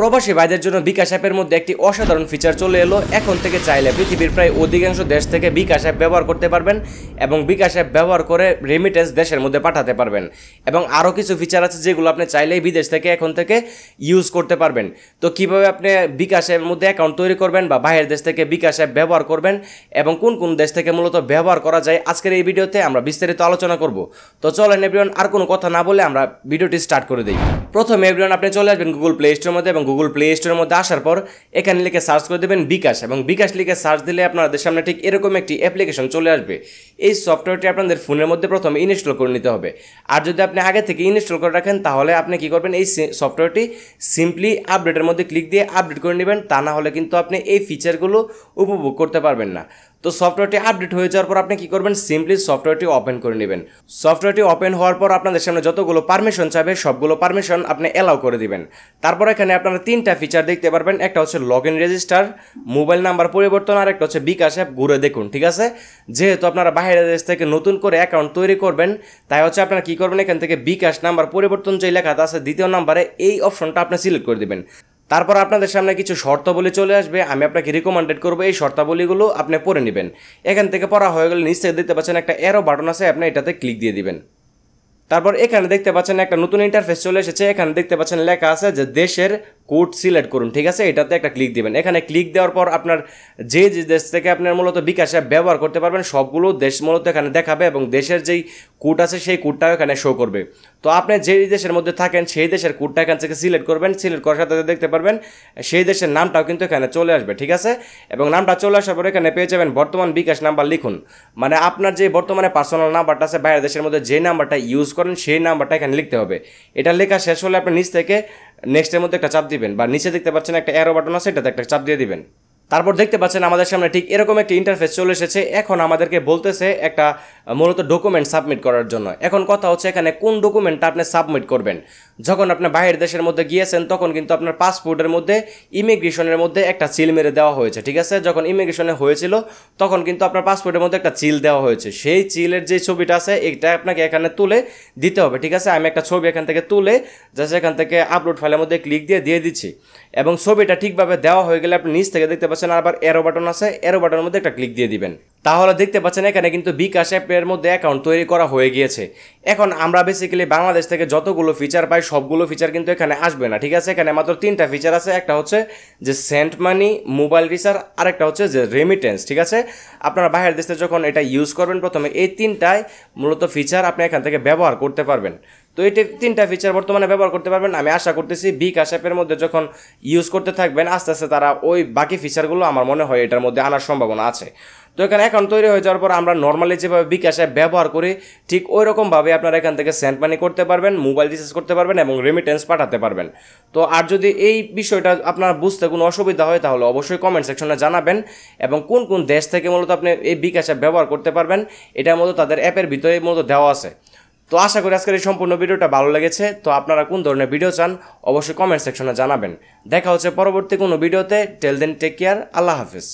প্রবাসী ভাইদের জন্য বিকাশ অ্যাপের মধ্যে একটি অসাধারণ ফিচার চলে এলো। এখন থেকে চাইলে পৃথিবীর প্রায় অধিকাংশ দেশ থেকে বিকাশ অ্যাপ ব্যবহার করতে পারবেন এবং বিকাশ অ্যাপ ব্যবহার করে রেমিটেন্স দেশের মধ্যে পাঠাতে পারবেন। এবং আরও কিছু ফিচার আছে যেগুলো আপনি চাইলেই বিদেশ থেকে এখন থেকে ইউজ করতে পারবেন। তো কীভাবে আপনি বিকাশ অ্যাপের মধ্যে অ্যাকাউন্ট তৈরি করবেন বা বাইরের দেশ থেকে বিকাশ অ্যাপ ব্যবহার করবেন এবং কোন কোন দেশ থেকে মূলত ব্যবহার করা যায়, আজকের এই ভিডিওতে আমরা বিস্তারিত আলোচনা করব। তো চলেন এভরিওয়ান, আর কোনো কথা না বলে আমরা ভিডিওটি স্টার্ট করে দিই। প্রথমে এভরিওয়ান আপনি চলে আসবেন গুগল প্লে স্টোরের মধ্যে এবং গুগল প্লে স্টোরের মধ্যে আসার পর এখানে লিখে সার্চ করে দেবেন বিকাশ, এবং বিকাশ লিখে সার্চ দিলে আপনাদের সামনে ঠিক এরকম একটি অ্যাপ্লিকেশন চলে আসবে। এই সফটওয়্যারটি আপনাদের ফোনের মধ্যে প্রথমে ইনস্টল করে নিতে হবে। আর যদি আপনি আগে থেকে ইনস্টল করে রাখেন তাহলে আপনি কি করবেন, এই সফটওয়্যারটি সিম্পলি আপডেটের মধ্যে ক্লিক দিয়ে আপডেট করে নেবেন। তা না হলে কিন্তু আপনি এই ফিচারগুলো উপভোগ করতে পারবেন না। তো সফটওয়্যারটি আপডেট হয়ে যাওয়ার পর আপনি কি করবেন, সিম্পলি সফটওয়্যারটি ওপেন করে নেবেন। সফটওয়্যারটি ওপেন হওয়ার পর আপনাদের সামনে যতগুলো পারমিশন চাবে সবগুলো পারমিশন আপনি অ্যালাউ করে দিবেন। তারপর এখানে আপনারা তিনটা ফিচার দেখতে পারবেন, একটা হচ্ছে log in register, mobile number পরিবর্তন, আর একটা হচ্ছে বিকাশ অ্যাপ ঘুরে দেখুন। ঠিক আছে, যেহেতু আপনারা বাইরের দেশ থেকে নতুন করে অ্যাকাউন্ট তৈরি করবেন তাই হচ্ছে আপনারা কি করবেন, এখান থেকে বিকাশ নাম্বার পরিবর্তন যে লেখাটা আছে দ্বিতীয় নাম্বারে এই অপশনটা আপনি সিলেক্ট করে দিবেন। তারপর আপনাদের সামনে কিছু শর্তাবলী চলে আসবে, আমি আপনাকে রিকমেন্ডেড করবো এই শর্তাবলীগুলো আপনি পড়ে নেবেন। এখান থেকে পড়া হয়ে গেলে নিচে দেখতে পাচ্ছেন একটা অ্যারো বাটন আছে, আপনি এটাতে ক্লিক দিয়ে দিবেন। তারপর এখানে দেখতে পাচ্ছেন একটা নতুন ইন্টারফেস চলে এসেছে। এখানে দেখতে পাচ্ছেন লেখা আছে যে দেশের কোড সিলেক্ট করুন। ঠিক আছে, এটাতে একটা ক্লিক দিবেন। এখানে ক্লিক দেওয়ার পর আপনার যে যে দেশ থেকে আপনার মূলত বিকাশ অ্যাপ ব্যবহার করতে পারবেন সবগুলো দেশ মূলত এখানে দেখাবে এবং দেশের যেই কোড আছে সেই কোডটাও এখানে শো করবে। তো আপনি যেই দেশের মধ্যে থাকেন সেই দেশের কোডটা এখান থেকে সিলেক্ট করবেন। সিলেক্ট করার সাথে দেখতে পারবেন সেই দেশের নামটাও কিন্তু এখানে চলে আসবে। ঠিক আছে, এবং নামটা চলে আসার পর এখানে পেয়ে যাবেন বর্তমান বিকাশ নাম্বার লিখুন। মানে আপনার যে বর্তমানে পার্সোনাল নাম্বারটা আছে বাইরের দেশের মধ্যে যে নাম্বারটা ইউজ করেন সেই নাম্বারটা এখানে লিখতে হবে। এটা লেখা শেষ হলে আপনি নিচ থেকে নেক্সটের মধ্যে একটা চাপ দিবেন, বা নিচে দেখতে পাচ্ছেন একটা অ্যারো বাটন আছে এটাতে একটা চাপ দিয়ে দিবেন। তারপর দেখতে পাচ্ছেন আমাদের সামনে ঠিক এরকম একটি ইন্টারফেস চলে এসেছে। এখন আমাদেরকে বলতেছে একটা মূলত ডকুমেন্ট সাবমিট করার জন্য। এখন কথা হচ্ছে এখানে কোন ডকুমেন্টটা আপনি সাবমিট করবেন। যখন আপনি বাইরের দেশের মধ্যে গিয়েছেন তখন কিন্তু আপনার পাসপোর্টের মধ্যে ইমিগ্রেশনের মধ্যে একটা চিল মেরে দেওয়া হয়েছে। ঠিক আছে, যখন ইমিগ্রেশনে হয়েছিল তখন কিন্তু আপনার পাসপোর্টের মধ্যে একটা চিল দেওয়া হয়েছে। সেই চিলের যে ছবিটা আছে এটা আপনাকে এখানে তুলে দিতে হবে। ঠিক আছে, আমি একটা ছবি এখান থেকে তুলে জাস্ট এখান থেকে আপলোড ফাইলের মধ্যে ক্লিক দিয়ে দিচ্ছি, এবং ছবিটা ঠিকভাবে দেওয়া হয়ে গেলে আপনি নিচ থেকে দেখতে পাচ্ছেন আবার অ্যারো বাটন আছে, অ্যারো বাটনের মধ্যে একটা ক্লিক দিয়ে দিবেন। তাহলে দেখতে পাচ্ছেন এখানে কিন্তু বিকাশ অ্যাপের মধ্যে অ্যাকাউন্ট তৈরি করা হয়ে গিয়েছে। এখন আমরা বেসিক্যালি বাংলাদেশ থেকে যতগুলো ফিচার পাই সবগুলো ফিচার কিন্তু এখানে আসবে না। ঠিক আছে, এখানে মাত্র তিনটা ফিচার আছে, একটা হচ্ছে যে সেন্ট মানি, মোবাইল রিচার্জ, আর একটা হচ্ছে যে রেমিটেন্স। ঠিক আছে, আপনারা বাইরের দেশে যখন এটা ইউজ করবেন প্রথমে এই তিনটায় মূলত ফিচার আপনি এখান থেকে ব্যবহার করতে পারবেন। তো এই তিনটা ফিচার বর্তমানে ব্যবহার করতে পারবেন। আমি আশা করতেছি বিকাশ অ্যাপের মধ্যে যখন ইউজ করতে থাকবেন আস্তে আস্তে তারা ওই বাকি ফিচারগুলো আমার মনে হয় এটার মধ্যে আনার সম্ভাবনা আছে। তো এখানে অ্যাকাউন্ট তৈরি হয়ে যাওয়ার পর আমরা নর্মালি যেভাবে বিকাশ অ্যাপ ব্যবহার করি ঠিক ওই রকমভাবে আপনারা এখান থেকে সেন্ড মানি করতে পারবেন, মোবাইল রিচার্জ করতে পারবেন এবং রেমিটেন্স পাঠাতে পারবেন। তো আর যদি এই বিষয়টা আপনার বুঝতে কোনো অসুবিধা হয় তাহলে অবশ্যই কমেন্ট সেকশনে জানাবেন, এবং কোন কোন দেশ থেকে মূলত আপনি এই বিকাশ অ্যাপ ব্যবহার করতে পারবেন এটা মূলত তাদের অ্যাপের ভিতরে মূলত দেওয়া আছে। তো আশা করি আজকের এই সম্পূর্ণ ভিডিওটা ভালো লেগেছে। তো আপনারা কোন ধরনের ভিডিও চান অবশ্যই কমেন্ট সেকশনে জানাবেন। দেখা হচ্ছে পরবর্তী কোনো ভিডিওতে। টেল দেন টেক কেয়ার, আল্লাহ হাফিজ।